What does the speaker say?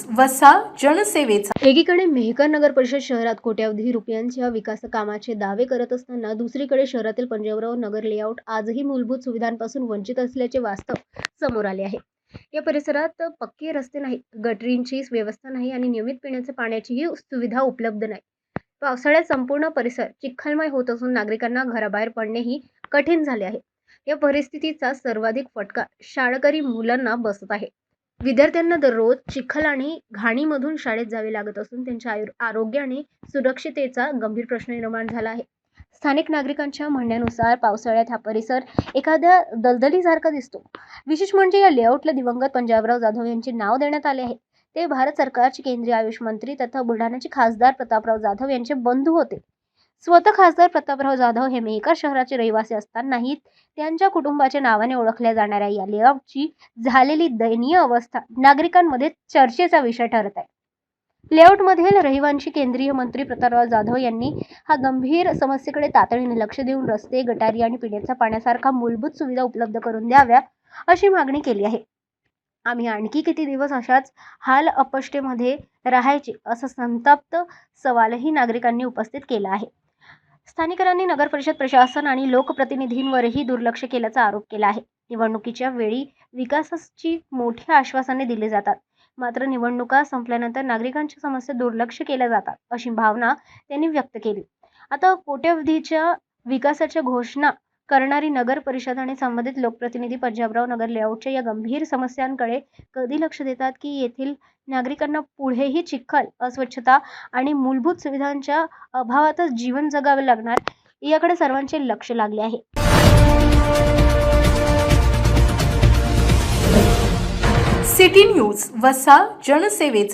वसा जनसेवेचा. एकीकडे मेहकर नगर परिषद शहरात कोट्यावधी रुपयांच्या विकास कामाचे दावे करत असताना दुसरीकडे शहरातील पंजाबराव नगर लेआउट आजही मूलभूत सुविधांपासून वंचित असल्याचे वास्तव समोर आले आहे. या परिसरात पक्के रस्ते नाहीत, गटरींची व्यवस्था नाही आणि नियमित पिण्याच्या पाण्याचीही सुविधा उपलब्ध नाही. पावसाळ्यात संपूर्ण परिसर चिखलमय होत असून नागरिकांना घराबाहेर पडणेही कठीण झाले आहे. या परिस्थितीचा सर्वाधिक फटका शाळकरी मुलांना बसत आहे. विद्यार्थ्यांना दररोज चिखल आणि घाणीमधून शाळेत जावे लागत असून त्यांच्या आरोग्य आणि सुरक्षिततेचा गंभीर प्रश्न निर्माण झाला आहे. स्थानिक नागरिकांच्या म्हणण्यानुसार पावसाळ्यात हा परिसर एखाद्या दलदलीसारखा दिसतो. विशेष म्हणजे या लेआउटला दिवंगत पंजाबराव जाधव यांचे नाव देण्यात आले आहे. ते भारत सरकारचे केंद्रीय आयुष मंत्री तथा बुलढाण्याचे खासदार प्रतापराव जाधव यांचे बंधू होते. स्वतः खासदार प्रतापराव जाधव हे मेहकर शहराचे रहिवासी असतानाही त्यांच्या कुटुंबाच्या नावाने ओळखल्या जाणाऱ्या या लेआउटची झालेली दयनीय अवस्था नागरिकांमध्ये चर्चेचा विषय ठरत आहे. लेआउटमधील रहिवासी केंद्रीय मंत्री प्रतापराव जाधव यांनी हा गंभीर समस्येकडे तातडीने लक्ष देऊन रस्ते, गटारी आणि पिण्याच्या पाण्यासारखा मूलभूत सुविधा उपलब्ध करून द्याव्या अशी मागणी केली आहे. आम्ही आणखी किती दिवस अशाच हाल अपष्टेमध्ये राहायचे असा संतप्त सवालही नागरिकांनी उपस्थित केला आहे. स्थानिकांनी नगर परिषद प्रशासन आणि लोकप्रतिनिधींवरही दुर्लक्ष केल्याचा आरोप केला आहे. निवडणुकीच्या वेळी विकासाची मोठी आश्वासने दिली जातात, मात्र निवडणुका संपल्यानंतर नागरिकांच्या समस्या दुर्लक्ष केल्या जातात अशी भावना त्यांनी व्यक्त केली. आता कोट्यवधीच्या विकासाच्या घोषणा करणारी नगर परिषद आणि संबंधित लोकप्रतिनिधी पंजाबराव नगर लेआउटच्या या गंभीर समस्यांकडे कधी लक्ष देतात की येथील नागरिकांना पुढेही चिखल, अस्वच्छता आणि मूलभूत सुविधांच्या अभावातच जीवन जगावे लागणार याकडे सर्वांचे लक्ष लागले आहे. सिटी न्यूज वसा जनसेवेचा.